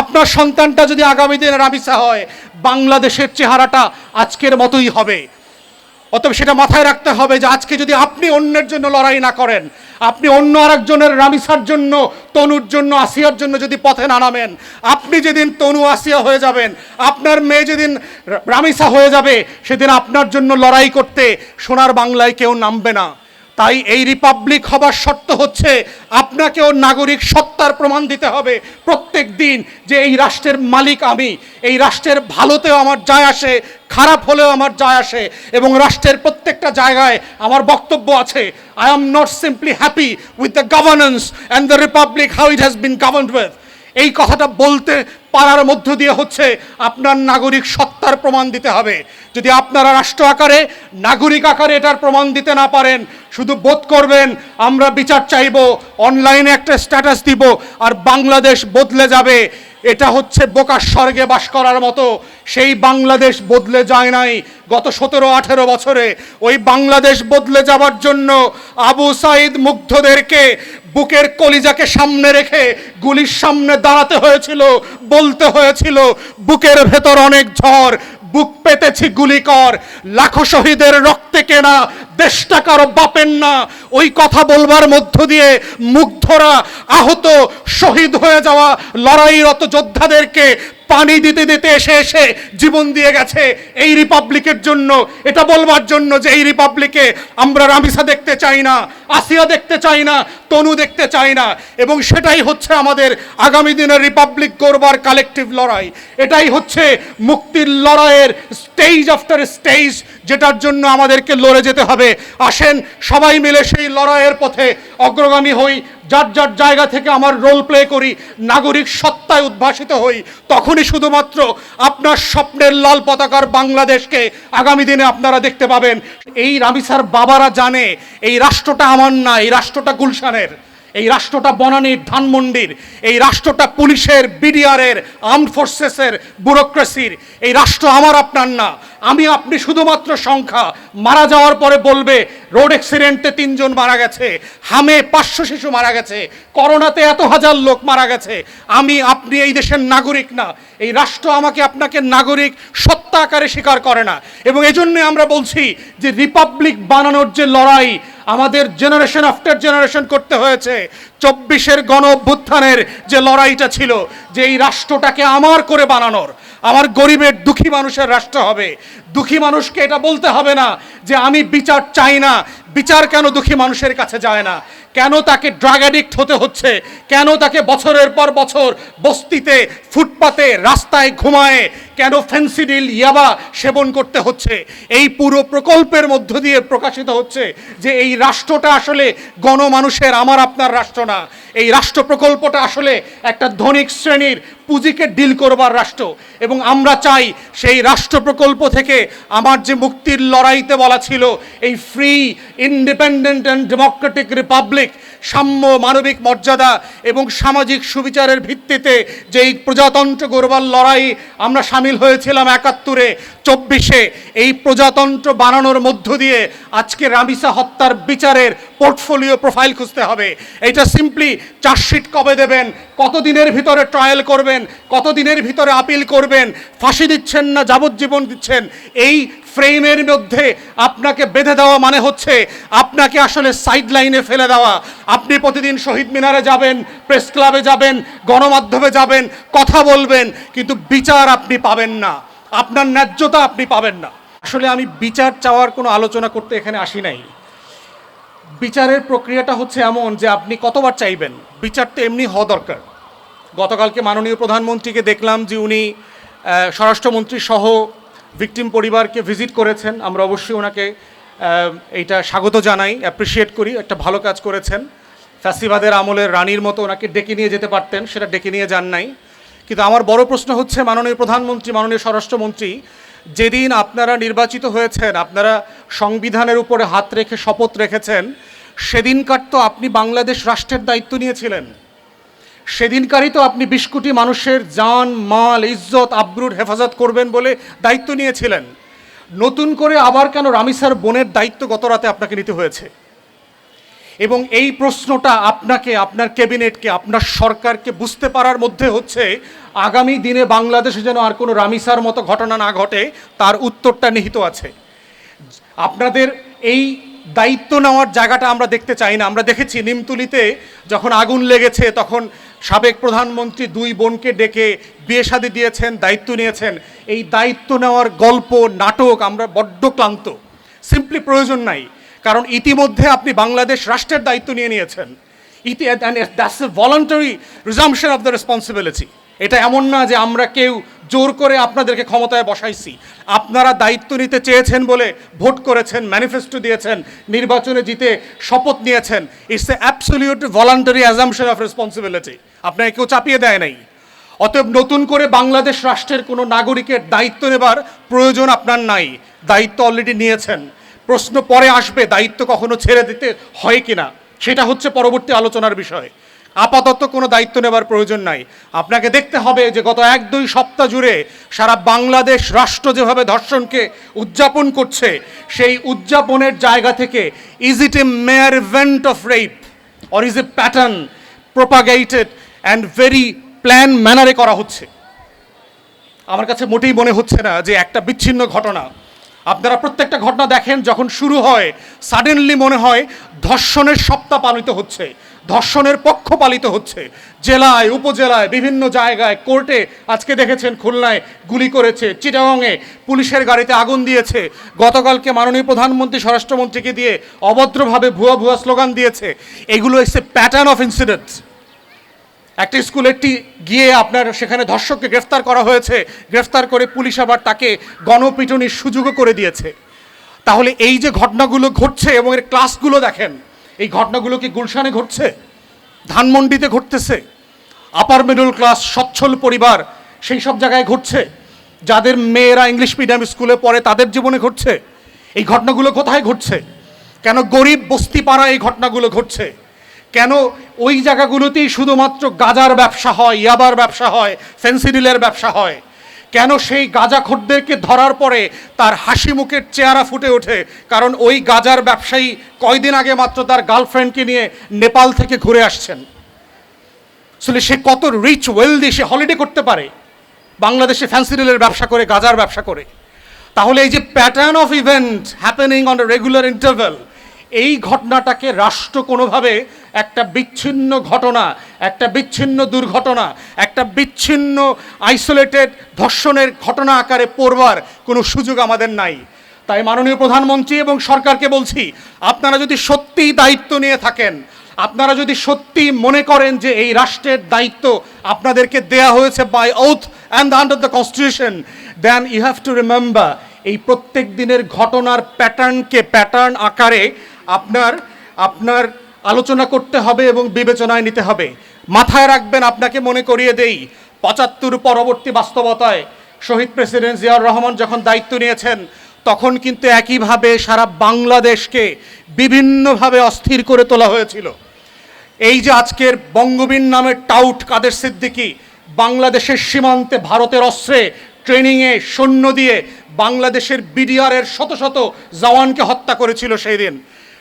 আপনার সন্তানটা যদি আগামী দিনে রামিসা হয়, বাংলাদেশের চেহারাটা আজকের মতোই হবে। অতএব সেটা মাথায় রাখতে হবে যে আজকে যদি আপনি অন্যের জন্য লড়াই না করেন, আপনি অন্য আরেকজনের রামিসার জন্য, তনুর জন্য, আসিয়ার জন্য যদি পথে না নামেন, আপনি যেদিন তনু আসিয়া হয়ে যাবেন, আপনার মেয়ে যেদিন রামিসা হয়ে যাবে, সেদিন আপনার জন্য লড়াই করতে সোনার বাংলায় কেউ নামবে না। তাই এই রিপাবলিক হবার শর্ত হচ্ছে আপনাকেও নাগরিক সত্তার প্রমাণ দিতে হবে প্রত্যেক দিন যে এই রাষ্ট্রের মালিক আমি, এই রাষ্ট্রের ভালোতেও আমার যায় আসে, খারাপ হলেও আমার যায় আসে, এবং রাষ্ট্রের প্রত্যেকটা জায়গায় আমার বক্তব্য আছে। I am not simply happy with the governance and the Republic how it has been governed with. এই কথাটা বলতে পারার মধ্য দিয়ে হচ্ছে আপনার নাগরিক সত্তার প্রমাণ দিতে হবে। যদি আপনারা রাষ্ট্র আকারে, নাগরিক আকারে এটার প্রমাণ দিতে না পারেন, শুধু বোধ করবেন আমরা বিচার চাইব, অনলাইনে একটা স্ট্যাটাস দিব আর বাংলাদেশ বদলে যাবে, এটা হচ্ছে বোকার স্বর্গে বাস করার মতো। সেই বাংলাদেশ বদলে যায় নাই গত 17-18 বছরে। ওই বাংলাদেশ বদলে যাবার জন্য আবু সাইদ মুগ্ধদেরকে বুকের কলিজাকে সামনে রেখে গুলির সামনে দাঁড়াতে হয়েছিল, বলতে হয়েছিল বুকের ভেতর অনেক ঝড়, বুক পেতেছি গুলি কর, লাখো শহীদের রক্তে কেনা দেশটা কারো বাপের না। ওই কথা বলবার মধ্য দিয়ে মুগ্ধরা আহত, শহীদ হয়ে যাওয়া লড়াইরত যোদ্ধাদেরকে পানি দিতে দিতে এসে এসে জীবন দিয়ে গেছে এই রিপাবলিকের জন্য। এটা বলবার জন্য যে এই রিপাবলিকে আমরা রামিসা দেখতে চাই না, আসিয়া দেখতে চাই না, তনু দেখতে চাই না। এবং সেটাই হচ্ছে আমাদের আগামী দিনের রিপাবলিক গড়বার কালেকটিভ লড়াই। এটাই হচ্ছে মুক্তির লড়াইয়ের স্টেজ আফটার স্টেজ, যেটার জন্য আমাদেরকে লড়ে যেতে হবে। আসেন সবাই মিলে সেই লড়াইয়ের পথে অগ্রগামী হই, যার যার জায়গা থেকে আমার রোল প্লে করি, নাগরিক সত্তায় উদ্ভাসিত হই। তখনই শুধুমাত্র আপনার স্বপ্নের লাল পতাকার বাংলাদেশকে আগামী দিনে আপনারা দেখতে পাবেন। এই রামিসার বাবারা জানে এই রাষ্ট্রটা আমার না, এই রাষ্ট্রটা গুলশানের, এই রাষ্ট্রটা বনানীর, ধানমন্ডির, এই রাষ্ট্রটা পুলিশের, বিডিআরের, আর্মড ফোর্সেসের, ব্যুরোক্রেসির। এই রাষ্ট্র আমার আপনার না। আমি আপনি শুধুমাত্র সংখ্যা, মারা যাওয়ার পরে বলবে রোড অ্যাক্সিডেন্টে 3 জন মারা গেছে, হামে 500 শিশু মারা গেছে, করোনাতে এত হাজার লোক মারা গেছে। আমি আপনি এই দেশের নাগরিক না। এই রাষ্ট্র আমাকে আপনাকে নাগরিক সত্তা আকারে স্বীকার করে না। এবং এজন্য আমরা বলছি যে রিপাবলিক বানানোর যে লড়াই আমাদের জেনারেশন আফটার জেনারেশন করতে হয়েছে, 24-এর গণ অভ্যুত্থানের যে লড়াইটা ছিল যে এই রাষ্ট্রটাকে আমার করে বানানোর, আমার গরিবের দুঃখী মানুষের রাষ্ট্র হবে। দুঃখী মানুষকে এটা বলতে হবে না যে আমি বিচার চাই না। বিচার কেন দুঃখী মানুষের কাছে যায় না? কেন তাকে ড্রাগ অ্যাডিক্ট হতে হচ্ছে? কেন তাকে বছরের পর বছর বস্তিতে, ফুটপাতে, রাস্তায় ঘুমায় কেন ফেন্সিডিল, ইয়াবা সেবন করতে হচ্ছে? এই পুরো প্রকল্পের মধ্য দিয়ে প্রকাশিত হচ্ছে যে এই রাষ্ট্রটা আসলে গণমানুষের, আমার আপনার রাষ্ট্র না। এই রাষ্ট্র প্রকল্পটা আসলে একটা ধনিক শ্রেণীর পুঁজিকে ডিল করবার রাষ্ট্র। এবং আমরা চাই সেই রাষ্ট্র প্রকল্প থেকে আমার যে মুক্তির লড়াইতে বলা ছিল এই free, independent and Democratic Republic, সাম্য, মানবিক মর্যাদা এবং সামাজিক সুবিচারের ভিত্তিতে যে এই প্রজাতন্ত্র গড়বার লড়াই আমরা সামিল হয়েছিলাম 71-এ, 24-এ, এই প্রজাতন্ত্র বানানোর মধ্য দিয়ে আজকে রামিসা হত্যার বিচারের পোর্টফোলিও প্রোফাইল খুঁজতে হবে। এটা সিম্পলি চার্জশিট কবে দেবেন, কতদিনের ভিতরে ট্রায়াল করবেন, কতদিনের ভিতরে আপিল করবেন, ফাঁসি দিচ্ছেন না যাবজ্জীবন দিচ্ছেন, এই ফ্রেমের মধ্যে আপনাকে বেঁধে দেওয়া মানে হচ্ছে আপনাকে আসলে সাইড লাইনে ফেলে দেওয়া। আপনি প্রতিদিন শহীদ মিনারে যাবেন, প্রেস ক্লাবে যাবেন, গণমাধ্যমে যাবেন, কথা বলবেন, কিন্তু বিচার আপনি পাবেন না, আপনার ন্যায্যতা আপনি পাবেন না। আসলে আমি বিচার চাওয়ার কোনো আলোচনা করতে এখানে আসি নাই। বিচারের প্রক্রিয়াটা হচ্ছে এমন যে আপনি কতবার চাইবেন, বিচার তো এমনি হওয়া দরকার। গতকালকে মাননীয় প্রধানমন্ত্রীকে দেখলাম যে উনি স্বরাষ্ট্রমন্ত্রী সহ ভিকটিম পরিবারকে ভিজিট করেছেন। আমরা অবশ্যই ওনাকে এইটা স্বাগত জানাই, অ্যাপ্রিসিয়েট করি, একটা ভালো কাজ করেছেন। ফ্যাসিবাদের আমলের রানীর মতো ওনাকে ডেকে নিয়ে যেতে পারতেন, সেটা ডেকে নিয়ে যান নাই। কিন্তু আমার বড় প্রশ্ন হচ্ছে মাননীয় প্রধানমন্ত্রী, মাননীয় স্বরাষ্ট্রমন্ত্রী, যেদিন আপনারা নির্বাচিত হয়েছেন, আপনারা সংবিধানের উপরে হাত রেখে শপথ রেখেছেন, সেদিনকার তো আপনি বাংলাদেশ রাষ্ট্রের দায়িত্ব নিয়েছিলেন। সেদিনকারই তো আপনি 20 কোটি মানুষের জান, মাল, ইজ্জত, আবরুর হেফাজত করবেন বলে দায়িত্ব নিয়েছিলেন। নতুন করে আবার কেন রামিসার বোনের দায়িত্ব গত রাতে আপনাকে নিতে হয়েছে? এবং এই প্রশ্নটা আপনাকে, আপনার ক্যাবিনেটকে, আপনার সরকারকে বুঝতে পারার মধ্যে হচ্ছে আগামী দিনে বাংলাদেশে যেন আর কোনো রামিসার মতো ঘটনা না ঘটে তার উত্তরটা নিহিত আছে। আপনাদের এই দায়িত্ব নেওয়ার জায়গাটা আমরা দেখতে চাই না। আমরা দেখেছি নিমতলিতে যখন আগুন লেগেছে তখন সাবেক প্রধানমন্ত্রী দুই বোনকে ডেকে বিয়ে শাদী দিয়েছেন, দায়িত্ব নিয়েছেন। এই দায়িত্ব নেওয়ার গল্প, নাটক আমরা বড্ড ক্লান্ত। সিম্পলি প্রয়োজন নাই, কারণ ইতিমধ্যে আপনি বাংলাদেশ রাষ্ট্রের দায়িত্ব নিয়ে নিয়েছেন। That's a voluntary resumption of the responsibility. এটা এমন না যে আমরা কেউ জোর করে আপনাদেরকে ক্ষমতায় বসাইছি। আপনারা দায়িত্ব নিতে চেয়েছেন বলে ভোট করেছেন, ম্যানিফেস্টো দিয়েছেন, নির্বাচনে জিতে শপথ নিয়েছেন। It's a absolute voluntary assumption of responsibility. আপনাকে কেউ চাপিয়ে দেয় নাই। অতএব নতুন করে বাংলাদেশ রাষ্ট্রের কোনো নাগরিকের দায়িত্ব নেবার প্রয়োজন আপনার নাই। দায়িত্ব অলরেডি নিয়েছেন। প্রশ্ন পরে আসবে দায়িত্ব কখনো ছেড়ে দিতে হয় কিনা, সেটা হচ্ছে পরবর্তী আলোচনার বিষয়। আপাতত কোনো দায়িত্ব নেবার প্রয়োজন নাই। আপনাকে দেখতে হবে যে গত 1-2 সপ্তাহ জুড়ে সারা বাংলাদেশ রাষ্ট্র যেভাবে ধর্ষণকে উদযাপন করছে, সেই উদযাপনের জায়গা থেকে is it a mere event of rape or is a pattern propagated and very plan ম্যানারে করা হচ্ছে? আমার কাছে মোটেই মনে হচ্ছে না যে একটা বিচ্ছিন্ন ঘটনা। আপনারা প্রত্যেকটা ঘটনা দেখেন, যখন শুরু হয় সাডেনলি মনে হয় ধর্ষণের সপ্তাহ পালিত হচ্ছে, ধর্ষণের পক্ষ পালিত হচ্ছে। জেলায়, উপজেলায়, বিভিন্ন জায়গায়, কোর্টে আজকে দেখেছেন খুলনায় গুলি করেছে, চিটাগংয়ে পুলিশের গাড়িতে আগুন দিয়েছে, গতকালকে মাননীয় প্রধানমন্ত্রী স্বরাষ্ট্রমন্ত্রীকে দিয়ে অভদ্রভাবে ভুয়া ভুয়া স্লোগান দিয়েছে। এগুলো এসে প্যাটার্ন অফ ইনসিডেন্টস। একটা স্কুলের গিয়ে আপনার সেখানে ধর্ষককে গ্রেফতার করা হয়েছে, গ্রেফতার করে পুলিশ আবার তাকে গণপিটুনির সুযোগও করে দিয়েছে। তাহলে এই যে ঘটনাগুলো ঘটছে এবং এর ক্লাসগুলো দেখেন, এই ঘটনাগুলো কি গুলশানে ঘটছে? ধানমন্ডিতে ঘটতেছে? আপার মিডল ক্লাস সচ্ছল পরিবার সেই সব জায়গায় ঘটছে? যাদের মেয়েরা ইংলিশ মিডিয়াম স্কুলে পড়ে তাদের জীবনে ঘটছে? এই ঘটনাগুলো কোথায় ঘটছে? কেন গরিব বস্তি পাড়া এই ঘটনাগুলো ঘটছে? কেন ওই জায়গাগুলোতেই শুধুমাত্র গাঁজার ব্যবসা হয়, ইয়াবার ব্যবসা হয়, ফেন্সিডিলের ব্যবসা হয়? কেন সেই গাঁজাখোরদেরকে ধরার পরে তার হাসি মুখের চেহারা ফুটে ওঠে? কারণ ওই গাঁজার ব্যবসায়ী কয়দিন আগে মাত্র তার গার্লফ্রেন্ডকে নিয়ে নেপাল থেকে ঘুরে আসছেন। আসলে সে কত রিচ ওয়েলদি, সে হলিডে করতে পারে বাংলাদেশে ফ্যান্সিডিলের ব্যবসা করে, গাঁজার ব্যবসা করে। তাহলে এই যে pattern of event happening on a regular interval, এই ঘটনাটাকে রাষ্ট্র কোনোভাবে একটা বিচ্ছিন্ন ঘটনা, একটা বিচ্ছিন্ন দুর্ঘটনা, একটা বিচ্ছিন্ন আইসোলেটেড ধর্ষণের ঘটনা আকারে পড়বার কোনো সুযোগ আমাদের নাই। তাই মাননীয় প্রধানমন্ত্রী এবং সরকারকে বলছি, আপনারা যদি সত্যিই দায়িত্ব নিয়ে থাকেন, আপনারা যদি সত্যি মনে করেন যে এই রাষ্ট্রের দায়িত্ব আপনাদেরকে দেয়া হয়েছে by oath and under the constitution, then you have to remember এই প্রত্যেক দিনের ঘটনার প্যাটার্নকে প্যাটার্ন আকারে আপনার আলোচনা করতে হবে এবং বিবেচনায় নিতে হবে। মাথায় রাখবেন, আপনাকে মনে করিয়ে দেই, ৭৫ পরবর্তী বাস্তবতায় শহীদ প্রেসিডেন্ট জিয়াউর রহমান যখন দায়িত্ব নিয়েছেন তখন কিন্তু একইভাবে সারা বাংলাদেশকে বিভিন্নভাবে অস্থির করে তোলা হয়েছিল। এই যে আজকের বঙ্গবীর নামের টাউট কাদের সিদ্দিকী বাংলাদেশের সীমান্তে ভারতের অস্ত্রে ট্রেনিংয়ে সৈন্য দিয়ে বাংলাদেশের বিডিআরের শত শত জওয়ানকে হত্যা করেছিল সেই দিন,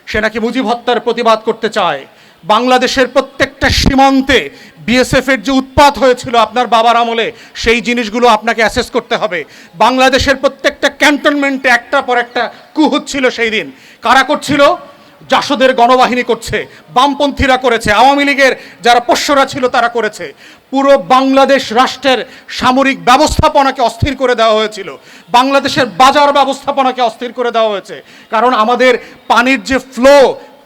সে নাকি মুজিব হত্যার প্রতিবাদ করতে চায়। বাংলাদেশের প্রত্যেকটা সীমান্তে বিএসএফের যে উৎপাত হয়েছিল আপনার বাবার আমলে, সেই জিনিসগুলো আপনাকে অ্যাসেস করতে হবে। বাংলাদেশের প্রত্যেকটা ক্যান্টনমেন্টে একটার পর একটা কু হচ্ছিল সেই দিন। কারা করছিল? জাসদের গণবাহিনী করছে, বামপন্থীরা করেছে, আওয়ামী লীগের যারা পোষ্যরা ছিল তারা করেছে। পুরো বাংলাদেশ রাষ্ট্রের সামরিক ব্যবস্থাপনাকে অস্থির করে দেওয়া হয়েছিল, বাংলাদেশের বাজার ব্যবস্থাপনাকে অস্থির করে দেওয়া হয়েছে। কারণ আমাদের পানির যে ফ্লো,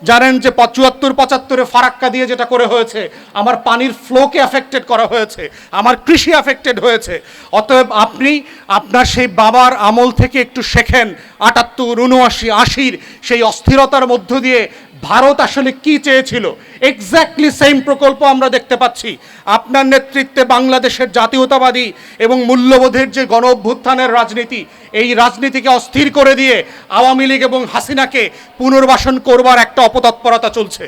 জানেন যে ৭৪-৭৫-এ ফারাক্কা দিয়ে যেটা করে হয়েছে, আমার পানির ফ্লোকে অ্যাফেক্টেড করা হয়েছে, আমার কৃষি অ্যাফেক্টেড হয়েছে। অতএব আপনি আপনার সেই বাবার আমল থেকে একটু শেখেন, ৭৮, ৭৯, ৮০ সেই অস্থিরতার মধ্য দিয়ে ভারত আসলে কি চেয়েছিল। এক্স্যাক্টলি সেম প্রকল্প আমরা দেখতে পাচ্ছি। আপনার নেতৃত্বে বাংলাদেশের জাতীয়তাবাদী এবং মূল্যবোধের যে গণ অভ্যুত্থানের রাজনীতি, এই রাজনীতিকে অস্থির করে দিয়ে আওয়ামী লীগ এবং হাসিনাকে পুনর্বাসন করবার একটা অপতৎপরতা চলছে।